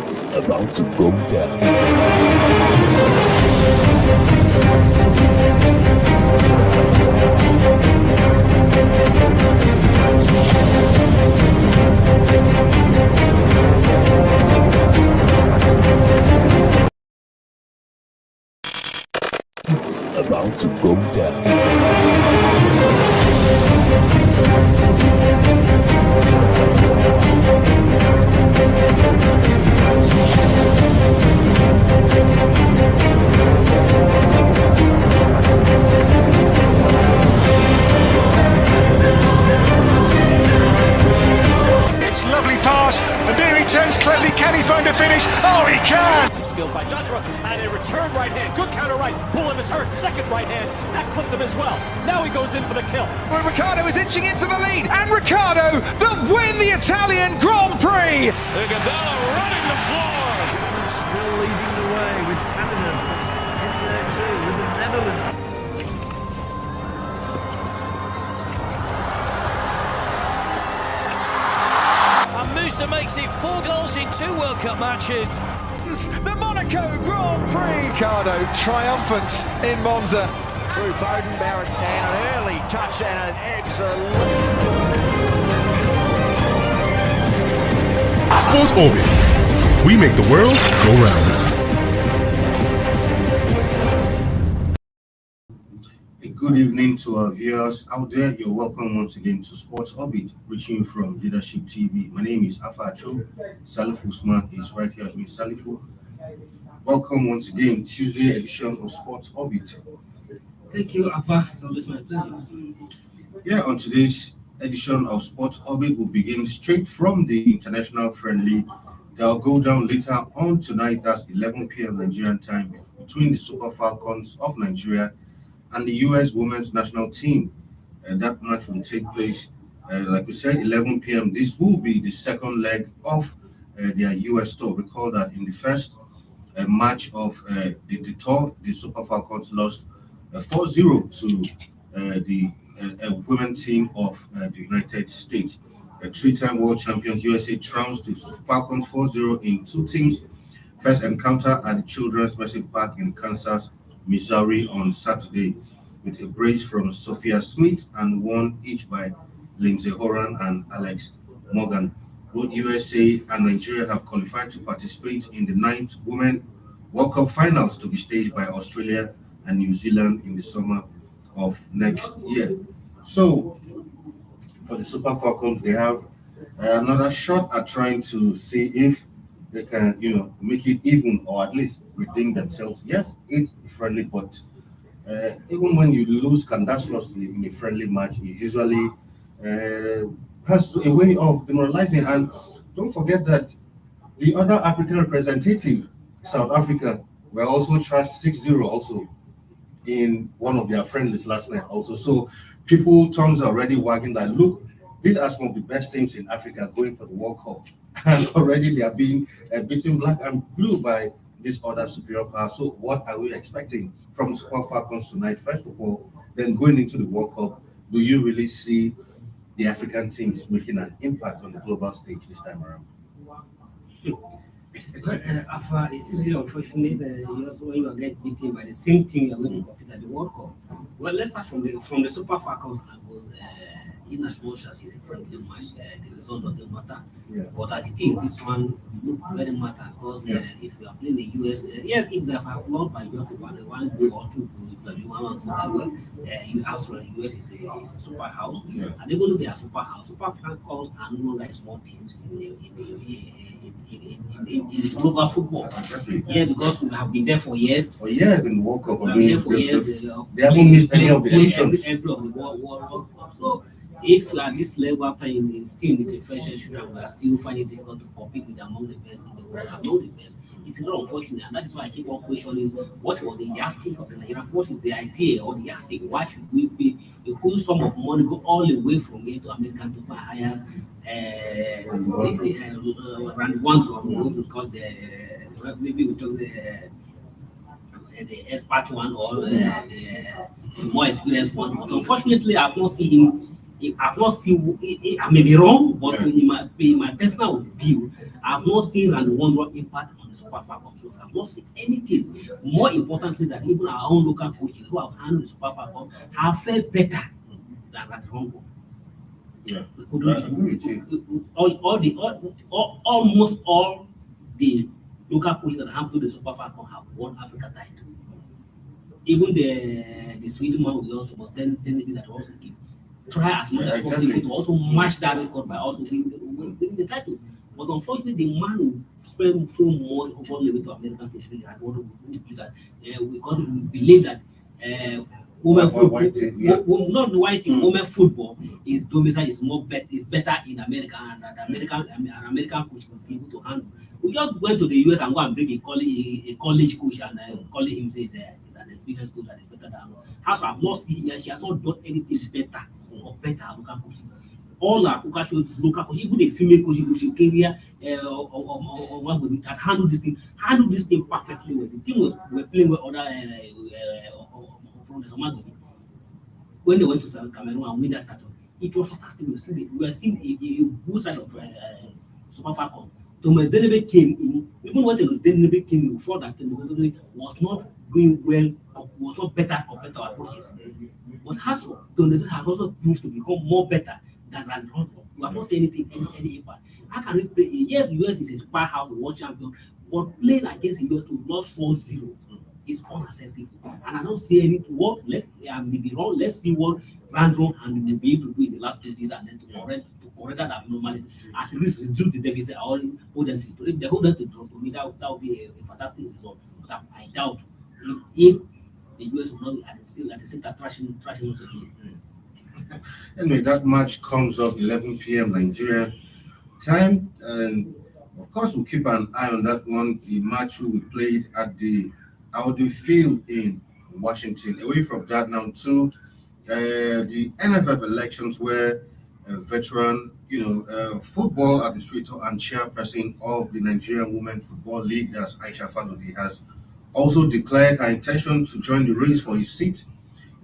It's about to go down. It's about to go down. It's lovely pass, and there he turns cleverly. Can he find a finish? Oh, he can! Some skill by Joshua, and a return right hand. Good counter right. Bullen is hurt. Second right hand. That clipped him as well. Now he goes in for the kill. Well, Ricciardo is inching into the lead, and Ricciardo will win the Italian Grand Prix! Gonzalo running the floor. Still leading the way with Canada in there too, with the Netherlands. And Musa makes it 4 goals in 2 World Cup matches. The Monaco Grand Prix! Ricciardo triumphant in Monza. Through Bowden Barrett and an early touch and an excellent. Sports Orbit. We make the world go round. Good evening to our viewers out there. You're welcome once again to Sports Orbit, reaching you from Leadership TV. My name is Afa Acho. Salif Usman is right here with me. Salifu, welcome once again. Tuesday edition of Sports Orbit. Thank you, Afa. It's always my pleasure. Yeah, on today's edition of Sports Orbit, we'll begin straight from the international friendly. They'll go down later on tonight. That's 11 p.m. Nigerian time between the Super Falcons of Nigeria and the US women's national team. That match will take place, like we said, 11 p.m. This will be the second leg of their US tour. Recall that in the first match of the tour, the Super Falcons lost 4-0 to the women's team of the United States. The 3-time world champions USA trounced the Falcons 4-0 in 2 teams. First encounter at the Children's Mercy Park in Kansas, Missouri on Saturday, with a brace from Sophia Smith and 1 each by Lindsay Horan and Alex Morgan. Both USA and Nigeria have qualified to participate in the 9th Women World Cup finals to be staged by Australia and New Zealand in the summer of next year. So, for the Super Falcons, they have another shot at trying to see if they can, make it even or at least redeem themselves. Yes, it's friendly, but even when you lose scandalously in a friendly match, it usually has a way of demoralizing. And don't forget that the other African representative, South Africa, were also trashed 6-0 also in one of their friendlies last night also. So people tongues are already wagging that, look, these are some of the best teams in Africa going for the World Cup. And already they are being beaten black and blue by this other superior power. So what are we expecting from Super Falcons tonight? First of all, then going into the World Cup, do you really see the African teams making an impact on the global stage this time around? But Afa, it's really unfortunate when you get beaten by the same team you're going to compete at the World Cup. Well, let's start from the Super Falcons. In as much as it's a friendly match, the result doesn't matter. Yeah. But as it is, this one look very matter because if you are playing the US, if they have won by just one goal or 2 goals, you also the US is a super house, and even though they are super house, Super Falcons are no like small teams in global football. Yeah, because we have been there for years. For years in the World Cup, They haven't missed any of the editions. Every of the World Cup. So if you are at this level after still in the differentiation and we are still finding it difficult to compete with among the best in the world, among the best, it's not unfortunate, and that is why I keep on questioning what was the yardstick of the Nigeria, what is the idea or the yardstick? Why should we pay a full sum of money, go all the way from here to America to buy higher round one to what we call maybe we talk the expert one or the more experienced one. But unfortunately, I've not seen him. I may be wrong, but in my personal view, I've not seen Randy Wondro impact on the Super Falcons. So I've not seen anything. More importantly, that even our own local coaches who have handled the Super Falcons have felt better than Randy Wondro. Yeah. We couldn't almost all the local coaches that have to the Super Falcons have won Africa title. Even the Sweden man we also about 10 that also keep try as much as possible to also match that record by also winning the title. But unfortunately, the man who spent so much over level to American football had want to do that because we believe that women football, not the white team, women football is domicile is better in America, and that American coach will be able to handle. We just went to the US and go and bring a college coach and call him say he's an experienced coach that is better than her. House I've not seen she has not done anything better or better local coaches. All our local coaches, even the female coaches who should carry or one would that handle this thing perfectly well. The team were playing with other from the Somali. When they went to South Cameroon and win that title, it was fantastic. We were seeing a good side of Super Falcons. Thomas Denebe came in, even when Denebe came in before that, was not doing well, was not better compared to our coaches. But Hasso, Denebe has also proved to become more better than Landron. We have not seen anything, any impact. How can we play? Yes, US is a powerhouse, world champion, but playing against the US to lose 4-0 is unacceptable. And I don't see any what I may be wrong. Let's see what Landron and we will be able to do in the last 2 days and then to correct that abnormality. At least reduce the deficit or hold them to if they hold them to draw to me, that would be a fantastic result. But I doubt if the US will not be at the same time trashing us again. Anyway, that match comes up 11 p.m. Nigeria time, and of course we'll keep an eye on that one. The match will be played at the Audi Field in Washington. Away from that now to the NFF elections, where a veteran, football administrator and chairperson of the Nigerian Women Football League, that's Aisha Falode, has also declared her intention to join the race for his seat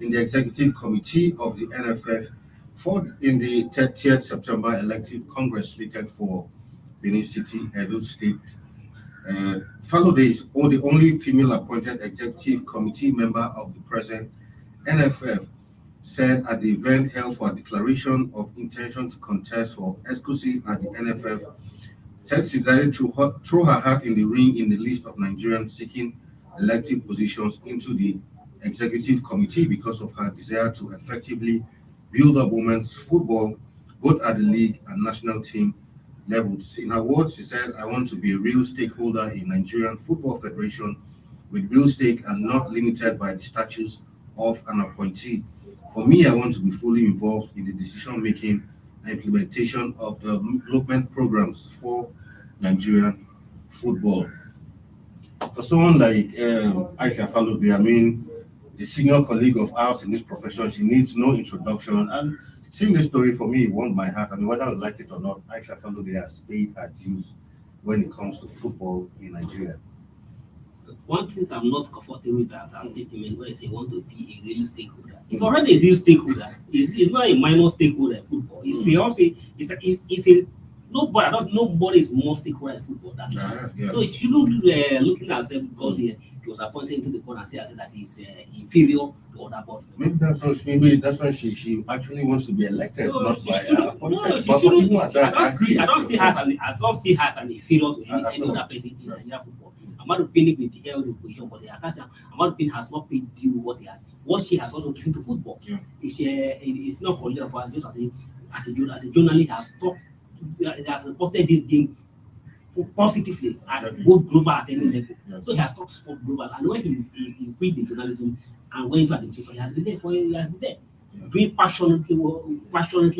in the executive committee of the NFF in the 30th September elective congress slated for Benin City, Edo State. Falode is the only female appointed executive committee member of the present NFF, said at the event held for a declaration of intention to contest for exclusive at the NFF, said she decided to throw her hat in the ring in the list of Nigerians seeking elective positions into the executive committee because of her desire to effectively build up women's football both at the league and national team levels. In her words, she said, "I want to be a real stakeholder in Nigerian Football Federation with real stake and not limited by the status of an appointee. For me, I want to be fully involved in the decision-making and implementation of the development programs for Nigerian football." For someone like Aisha Falode, I mean, the senior colleague of ours in this profession, she needs no introduction. And seeing this story for me warmed my heart. I mean, whether I would like it or not, Aisha Falode has paid her dues when it comes to football in Nigeria. One thing I'm not comfortable with that statement where they say want to be a real stakeholder. It's already a real stakeholder. It's not a minor stakeholder in football. It's a nobody is more stakeholder in football than she. So she shouldn't looking at herself because he was appointed into the board and say that he's inferior to other body. Maybe that's why she actually wants to be elected, not by appointment. No, she shouldn't. I don't see her as an inferior to any other person in Nigeria football. Amadu Pinnick may be held in position, but I can't say Amadu Pinnick has not paid due what she has also given to football. Yeah. It's not collected for us just as a journalist has reported this game positively at both global at any level. Yeah. So he has talked sport global, and when he quit the journalism and went into administration, he has been there for years. Doing passionately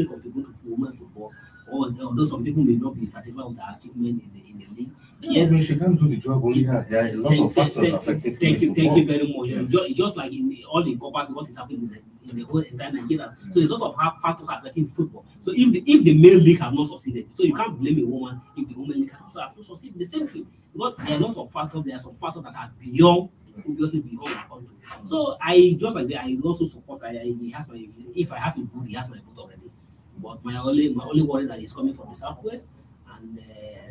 contribute to women football. Although some people may not be satisfied with the achievement in the league. Yes, I mean, she can't do the job only her. There are a lot of factors affecting. Thank you very much. Yeah. It's just like in all the encompass what is happening in the whole entire Nigeria. So there's a lot of factors affecting football. So if the male league have not succeeded, so you can't blame a woman if the women league have not succeeded. The same thing. Because there are a lot of factors. There are some factors that are beyond. Obviously beyond our country. So I just like that. I also support. He has my. If I have a good, he has my vote already. But my only worry that is coming from the southwest, and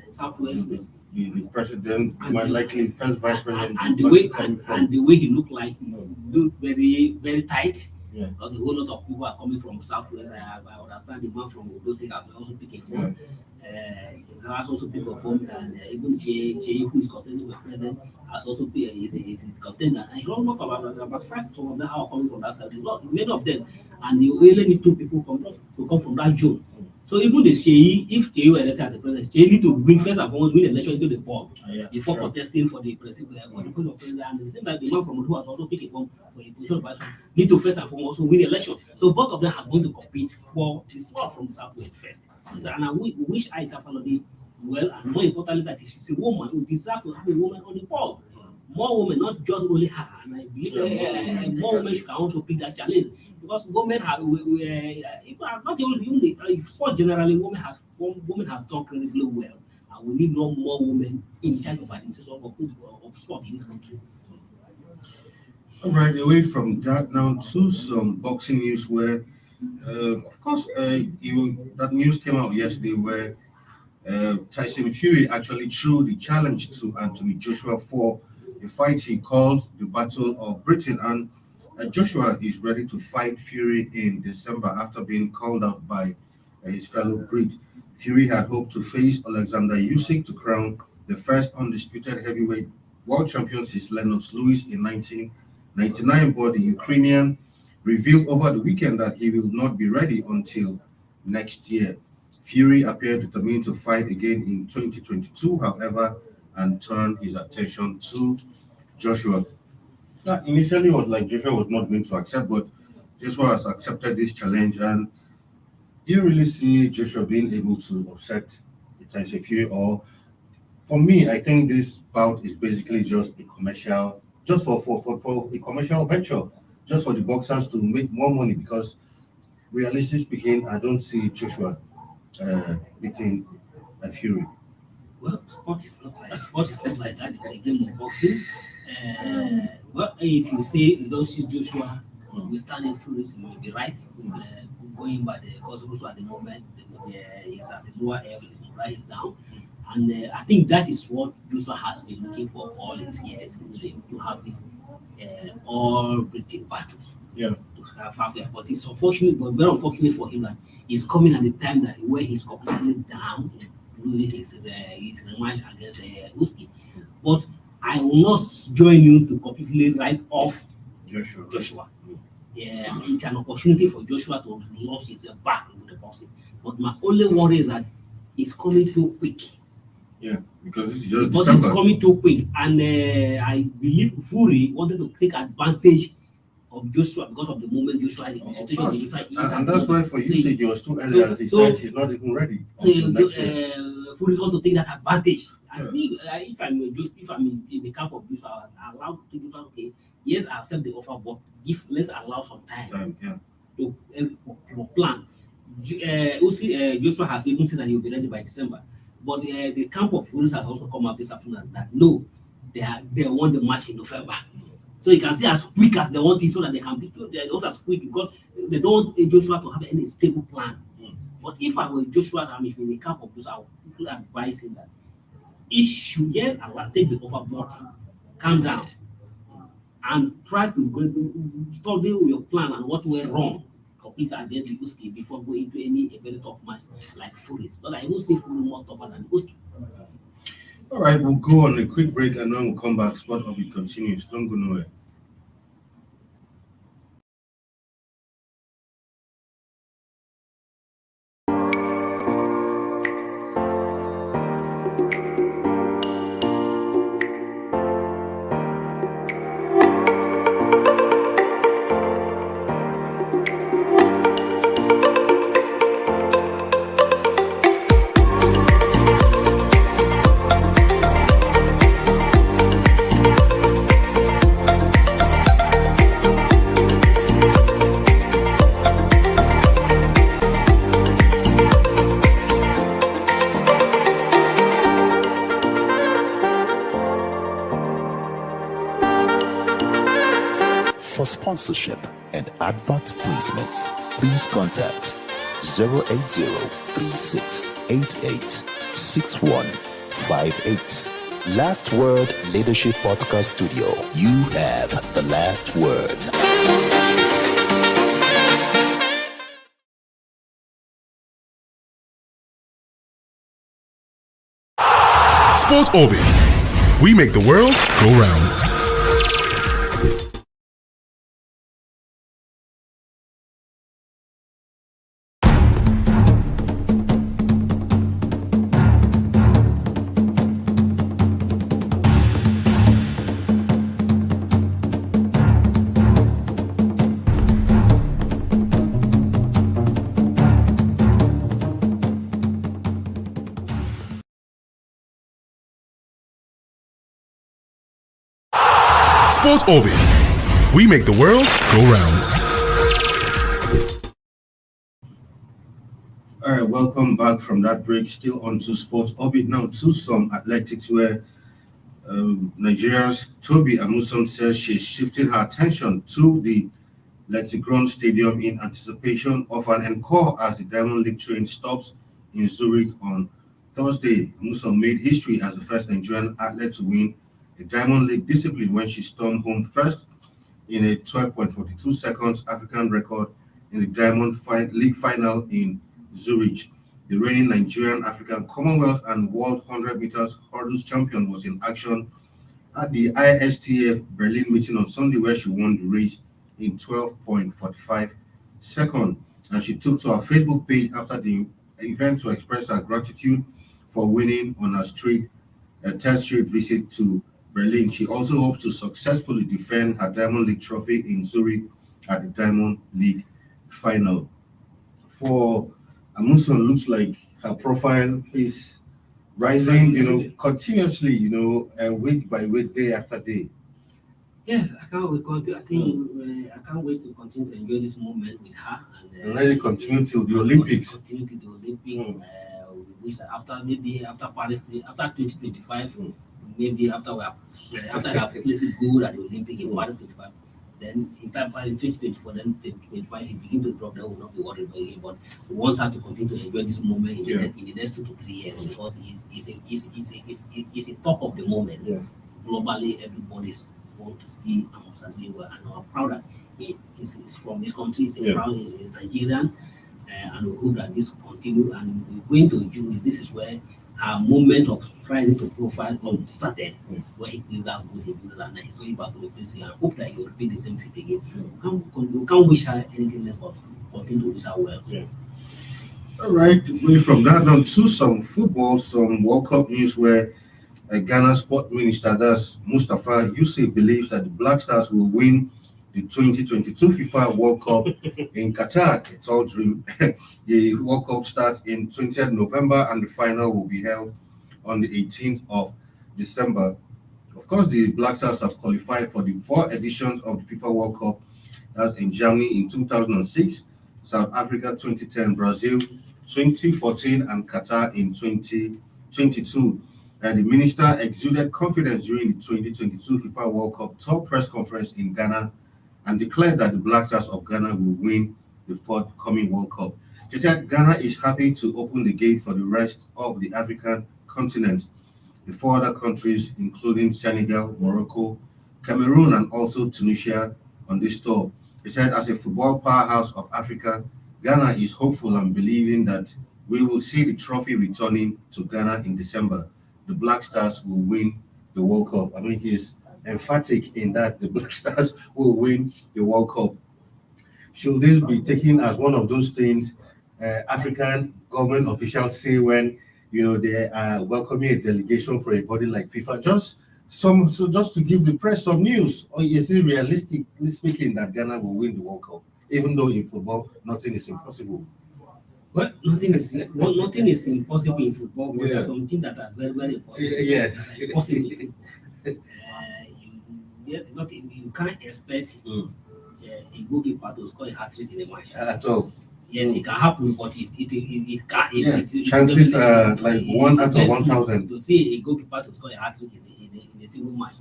Southwest. The president, my likely first vice president, and the way he looked like, he looked very, very tight. Yeah. Because a whole lot of people are coming from Southwest. I understand the man from those things have also picked a phone. Has also picked a phone, and even Jay, who is contesting for president, has also picked is contender. And he don't know about 5 of them are coming from that side. Many of them, and you only need 2 people to come from that zone. So even the Sheyi, if Sheyi were elected as a president, Sheyi need to win first and foremost, win the election into the board before contesting for the president. And it seems like the man from who has also picked a form for a position of vice need to first and foremost win the election. So both of them are going to compete for the spot from the Southwest first. So, and I wish Aisha Falodi well, and more importantly, that she's a woman who deserves to have a woman on the board. More women, not just only her. And I believe more women can also pick that challenge. Because women have, not even sport generally, women has done incredibly well, and we need more women in charge of administration of sport in this country. All right, away from that now to some boxing news where, of course, that news came out yesterday where Tyson Fury actually threw the challenge to Anthony Joshua for the fight he called the Battle of Britain, and Joshua is ready to fight Fury in December after being called out by his fellow breed. Fury had hoped to face Alexander Usyk to crown the first undisputed heavyweight world champion since Lennox Lewis in 1999, but the Ukrainian revealed over the weekend that he will not be ready until next year. Fury appeared determined to fight again in 2022, however, and turned his attention to Joshua. Now, initially, it was like Joshua was not going to accept, but Joshua has accepted this challenge. And do you really see Joshua being able to upset Tyson Fury? Or, for me, I think this bout is basically just a commercial, just for a commercial venture, just for the boxers to make more money. Because, realistically speaking, I don't see Joshua beating Fury. Well, sport is not like that. It's a game of boxing. Well, if you say you don't see Joshua withstanding Fury, you may be right. Going by the cause also at the moment, he's at the lower area, right down. And I think that is what Joshua has been looking for all his years to have all British battles. Yeah. To have it. But it's unfortunate, but very unfortunate for him that he's coming at the time that where he's completely down, losing his rematch against Usyk. But I will not join you to completely write off Joshua. Yeah, it's an opportunity for Joshua to launch himself back into the boxing. But my only worry is that it's coming too quick. Yeah, because this is just December. It's coming too quick, and I believe Fury wanted to take advantage of Joshua because of the moment Joshua is in the situation Joshua is. And that's why for you said he was too early, as he said he's not even ready. Fury want to take that advantage. And if I'm in the camp of Joshua, I allow Joshua, okay, yes, I accept the offer, but let's allow some time to plan. Joshua has even said that he will be ready by December. But the camp of Fury has also come up this afternoon that no, they want the match in November. So you can see as quick as they want it so that they can be not as quick because they don't want Joshua to have any stable plan. But if I were Joshua, I'm in the camp of Joshua, I would advise him that he should take the offer, but calm down and try to study your plan and what went wrong completely against Usyk before going into any very tough match like Fury's. But I will see Fury more tougher than Usyk. All right, we'll go on a quick break and then we'll come back. Sport Update continues. Don't go nowhere. For sponsorship and advert placements, please contact 080-3688-6158. Last Word Leadership Podcast Studio. You have the last word. Sports Orbit. We make the world go round. Sports Orbit. We make the world go round. All right, welcome back from that break. Still on to Sports Orbit now to some athletics where Nigeria's Toby Amuson says she's shifting her attention to the Letzigrund Stadium in anticipation of an encore as the Diamond League train stops in Zurich on Thursday. Amuson made history as the first Nigerian athlete to win the Diamond League discipline when she stormed home first in a 12.42 seconds African record in the Diamond League final in Zurich. The reigning Nigerian, African, Commonwealth and World 100 meters hurdles champion was in action at the ISTF Berlin meeting on Sunday, where she won the race in 12.45 seconds. And she took to her Facebook page after the event to express her gratitude for winning on her third straight visit to Berlin. She also hopes to successfully defend her Diamond League trophy in Zurich at the Diamond League final. For Amuson, looks like her profile is rising, continuously, week by week, day after day. Yes, I can't wait. I think I can't wait to continue to enjoy this moment with her And let it continue till the Olympics. Continue to the Olympics. We wish that after Paris, after 2025, maybe after I have placed good at the Olympic in Paris 25, then in 2024, then 2025, he begin to drop. That will not be worried about him. But we want her to continue to enjoy this moment in the next 2 to 3 years, because it's a top of the moment. Yeah. Globally, everybody's want to see Amusan doing well, and I'm proud that he is from this country. He's proud, he's Nigerian, and we hope that this will continue. And we're going to June. This is where our moment of rising to profile started, where he played that good, and he's going back to the place. And I hope that he will repeat the same feat again. We can't wish her anything less but continue to wish her well. Yeah. All right, away from that now to some football, some World Cup news where Ghana Sport Minister, that's Mustafa Yusuf, believes that the Black Stars will win the 2022 FIFA World Cup in Qatar. It's all dream. The World Cup starts in 20th November and the final will be held on the 18th of December. Of course, the Black Stars have qualified for the 4 editions of the FIFA World Cup. That's in Germany in 2006, South Africa 2010, Brazil 2014, and Qatar in 2022. And the minister exuded confidence during the 2022 FIFA World Cup top press conference in Ghana and declared that the Black Stars of Ghana will win the forthcoming World Cup. She said Ghana is happy to open the gate for the rest of the African continent. The 4 other countries, including Senegal, Morocco, Cameroon, and also Tunisia on this tour. He said, as a football powerhouse of Africa, Ghana is hopeful and believing that we will see the trophy returning to Ghana in December. The Black Stars will win the World Cup. I mean, he's emphatic in that the Black Stars will win the World Cup. Should this be taken as one of those things African government officials say when they are welcoming a delegation for a body like FIFA? Just to give the press some news, or is it realistically speaking that Ghana will win the World Cup? Even though in football nothing is impossible. Well, nothing is impossible in football, but there's some things that are very, very possible. Yes. Impossible in football. You can't expect a goalkeeper to score a hat-trick in a match. At all. Yeah, it can happen, but it can't. Chances are like 1 out of 1,000. To see a goalkeeper to score a hat-trick in a single match.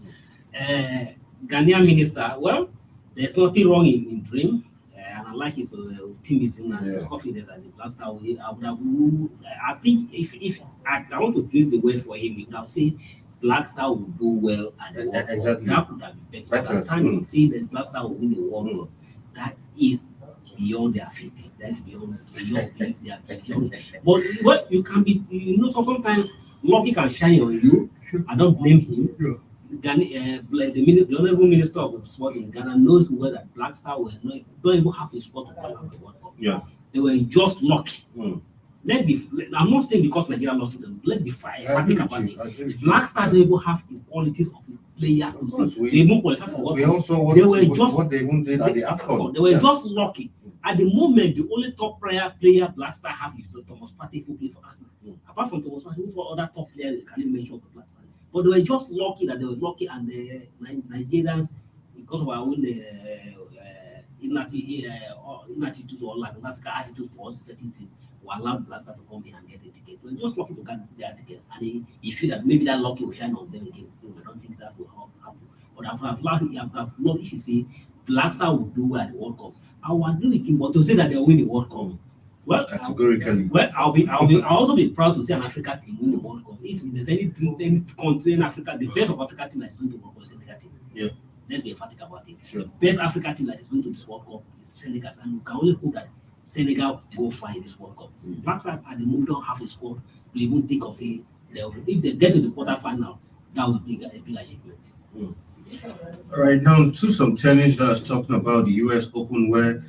Ghanaian minister, well, there's nothing wrong in dream. And and like his optimism and his confidence that the Black Star will, I think if I want to use the word for him, he would have said Black Star will do well at the World Cup. Exactly. That would have been better. Understanding, saying that Black Star will win the World Cup, that is beyond their feet. That's beyond beyond. But what you can be, so sometimes lucky can shine on you. I don't blame him. Ghana, the honorable minister of sport in Ghana knows well that Black Star were don't even have a sport to qualify the World Cup. Yeah, they were just lucky. I'm not saying because Nigeria lost them. Let's be emphatic about it. Black Star don't even have the qualities of the players to see. They even qualify for World Cup. We also they were just what they even did at the AFCON. They were just lucky. At the moment, the only top player Black Star have is Thomas Partey, who played for Arsenal. Apart from Thomas Partey, who for other top players, you can't mention for Black Star. But they were just lucky that they were lucky, and the Nigerians, because of our own inattitude or lack of attitude towards certain things, were allowed Black Star to come in and get a ticket. They were just lucky to get their ticket, and he feel that maybe that lucky will shine on them again. I don't think that will happen. But I'm not if you say Black Star will do well at the World Cup, I will agree with him. But to say that they'll win the World Cup, well, categorically. I'll also be proud to see an African team win the World Cup. If there's any country in Africa, the best of African team that is going to the World Cup is Senegal team. Yeah. Let's be emphatic about it. Sure. The best African team that is going to this World Cup is Senegal, and you can only hope that Senegal go far in this World Cup. Black Stars at the moment don't have a squad to even think of saying if they get to the quarterfinal, that would be a big achievement. All right, now to some tennis that's talking about the US Open, where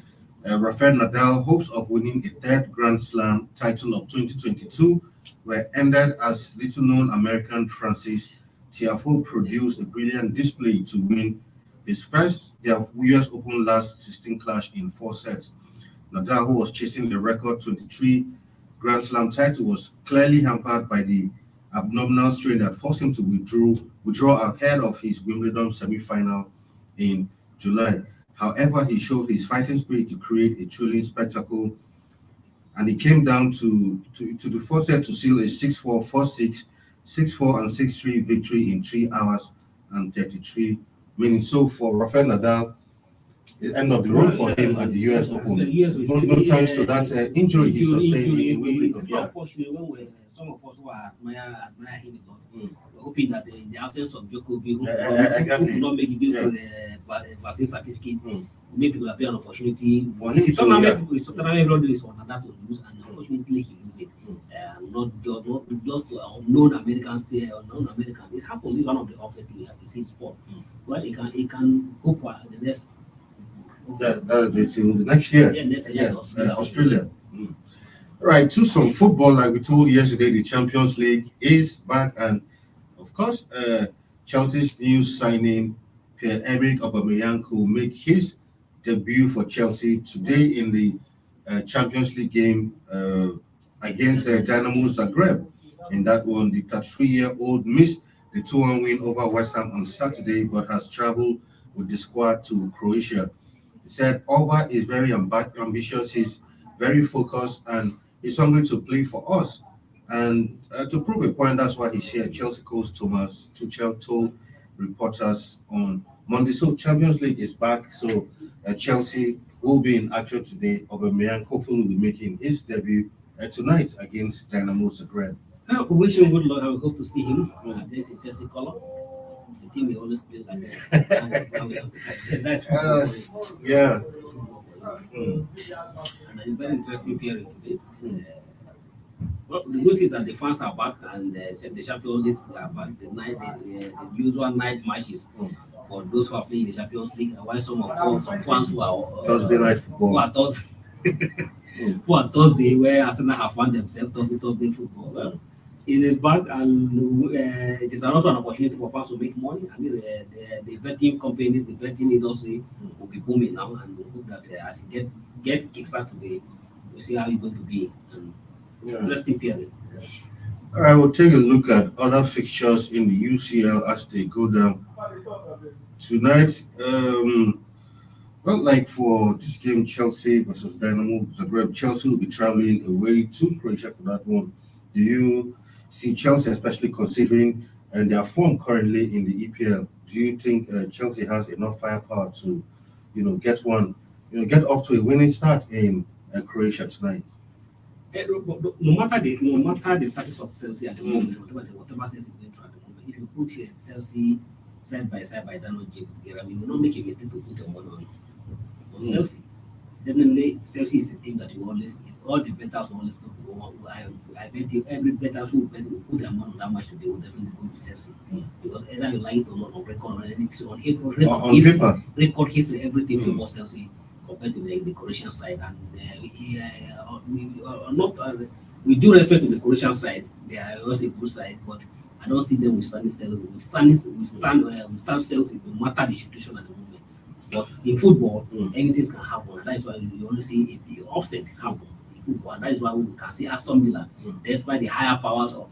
Rafael Nadal hopes of winning a third Grand Slam title of 2022 were ended as little-known American Francis Tiafoe produced a brilliant display to win his first US Open last 16 clash in 4 sets. Nadal, who was chasing the record 23 Grand Slam title, was clearly hampered by the abdominal strain that forced him to withdraw ahead of his Wimbledon semi-final in July. However, he showed his fighting spirit to create a thrilling spectacle, and he came down to the fourth set to seal a 6-4, 4-6, 6-4, and 6-3 victory in 3 hours and 33 minutes. So for Rafael Nadal, the end of the road for him at the US Open. No thanks to that injury he sustained in Wimbledon. Yeah. Unfortunately, when some of us who admire him a lot, we're hoping that in the absence of Djokovic, who could not make it this with the vaccine certificate, maybe will appear an opportunity. It's a tournament is on that to lose, and unfortunately he loses it. Not just to unknown Americans there, unknown Americans. This happens. This is one of the upsets we have to see in sport. Well, it can go for the next. The next year. Yeah, next year. Australia. Right, to some football, like we told yesterday, the Champions League is back, and of course, Chelsea's new signing, Pierre-Emerick Aubameyang, will make his debut for Chelsea today in the Champions League game against Dynamo Zagreb. In that one, the 33-year-old missed the 2-1 win over West Ham on Saturday, but has traveled with the squad to Croatia. He said Auba is very ambitious, he's very focused, and he's hungry to play for us. And to prove a point, that's why he's here. Chelsea coach Thomas Tuchel told reporters on Monday. So Champions League is back. So Chelsea will be in action today. Aubameyang hopefully will be making his debut tonight against Dynamo Zagreb. We wish him good luck. I hope to see him. There's a Chelsea color. The team will always play like that. That's yeah. And a very interesting period today. Well, the good is that the fans are back, and the Champions League are back. The usual night matches for those who are playing the Champions League. While some fans who are Thursday night football. Who are Thursday, where Arsenal have found themselves Thursday football. Well, it is back, and it is also an opportunity for fans to make money. And the betting companies, the betting industry will be booming now, and we hope that as you get kickstart today, we'll see how it's going to be. And interesting period. All right, we'll take a look at other fixtures in the UCL as they go down tonight. Well, like for this game, Chelsea versus Dynamo Zagreb, Chelsea will be traveling away to Croatia for that one. Do you see Chelsea, especially considering their form currently in the EPL? Do you think Chelsea has enough firepower to, get one, get off to a winning start in Croatia tonight. No matter the status of Chelsea at the moment, whatever Chelsea is going through at the moment, if you put Chelsea side by side by Daniel James together, we will not make a mistake to put them on Chelsea. Definitely, Chelsea is a team that you always, all the bettors will always put. I bet you every better who put their money on that match today will definitely go to Chelsea. Because either you like it or not, on record, on paper, record history, everything for Chelsea compared to the Croatian side. And we do respect to the Croatian side. They are also a good side, but I don't see them with Chelsea. We stand Chelsea no matter the situation at the moment. But in football, anything can happen. That's why you only see a upset happen in football. And that is why we can see Aston Villa, despite the higher powers of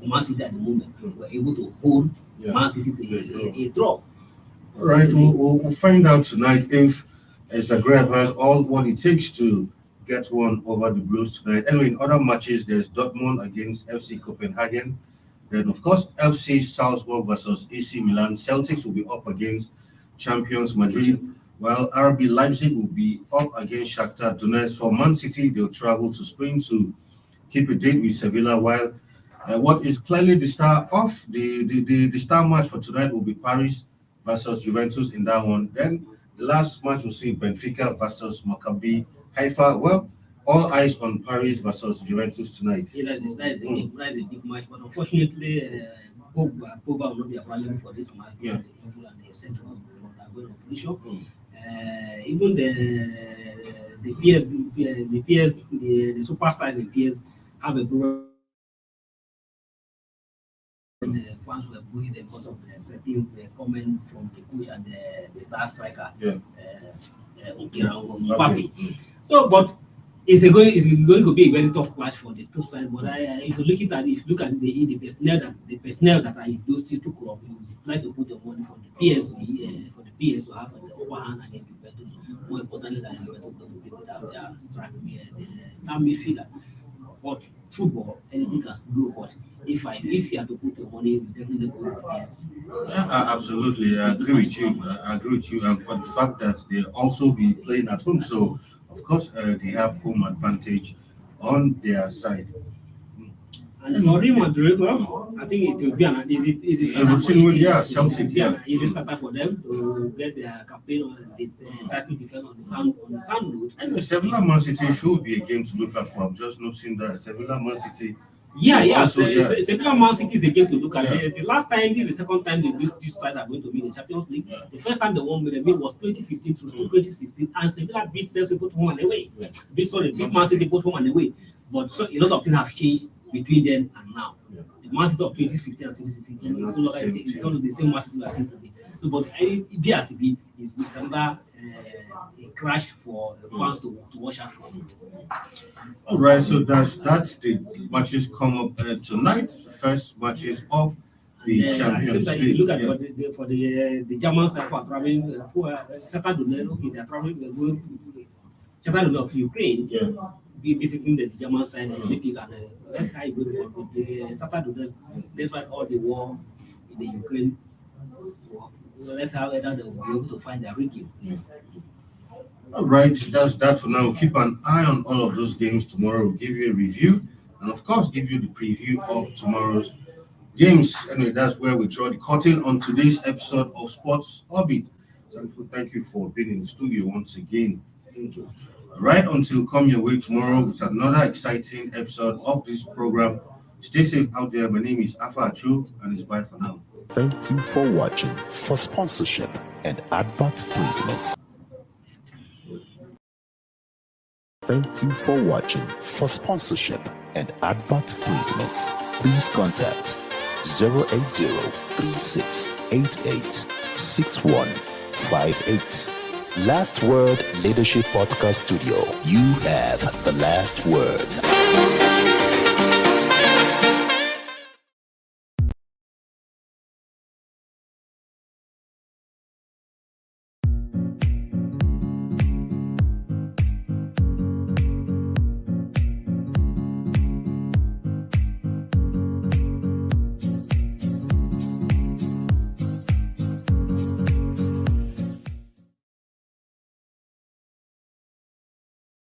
Man City at the moment, were able to hold Man City to a draw. All right, we'll find out tonight if Zagreb has all what it takes to get one over the Blues tonight. Anyway, in other matches, there's Dortmund against FC Copenhagen. Then, of course, FC Salzburg versus AC Milan. Celtics will be up against champions Madrid, while RB Leipzig will be up against Shakhtar Donetsk. For Man City, they'll travel to Spain to keep a date with Sevilla, while what is clearly the star of the star match for tonight will be Paris versus Juventus in that one. Then the last match will see Benfica versus Maccabi Haifa. Well, all eyes on Paris versus Juventus tonight. Yeah, that is a big match, but unfortunately, Pogba will not be available for this match. Yeah. Even the superstars in PS have a problem. The fans were booing them because of the settings coming from the coach and the star striker, Mbappe. So, but it's going to be a very tough clash for the two sides. But if you look at the personnel that are in those two clubs, you try to put your money for the PSG to have the upper hand against Juventus. More importantly than Juventus to be without their star midfielder. But football, anything can go. But if you have to put your money, you definitely go with PSG. Absolutely, I agree with you. And for the fact that they also be playing at home, so of course they have home advantage on their side. And for Real Madrid, I think it will be an easy starter for them. Celtic, easy starter for them to get their campaign on the title defense on the sound note. And Sevilla Man City should be a game to look at for. I'm just noticing that Sevilla Man City. Sevilla Man City is a game to look at. The last time, this is the second time this side are going to be in the Champions League. The first time they won with them was 2015 to 2016, and Sevilla beat Chelsea both home and away. Beat Man City both home and away. But so a lot of things have changed between then and now. The Man City of 2015 and 2016 it's all the same Man City we are seeing today. So, but BRCB is another a crash for the fans to watch out for. All right, so that's the matches come up tonight. First matches of the Champions League. You look at for the German side who are traveling, they are traveling. Shakhtar of Ukraine. Be visiting the German side and Olympics, and that's how it goes. But the Shakhtar, that's why all the war in the Ukraine. Let's have whether they will be able to find their ranking. All right, that's that for now. Keep an eye on all of those games tomorrow. We'll give you a review and, of course, give you the preview of tomorrow's games. Anyway, that's where we draw the curtain on today's episode of Sports Orbit. Thank you for being in the studio once again. Thank you. All right, until come your way tomorrow with another exciting episode of this program. Stay safe out there. My name is Afa Achu, and it's bye for now. Thank you for watching. For sponsorship and advert placements. Thank you for watching. For sponsorship and advert placements, please contact 080-3688-6158. Last Word Leadership Podcast Studio. You have the last word.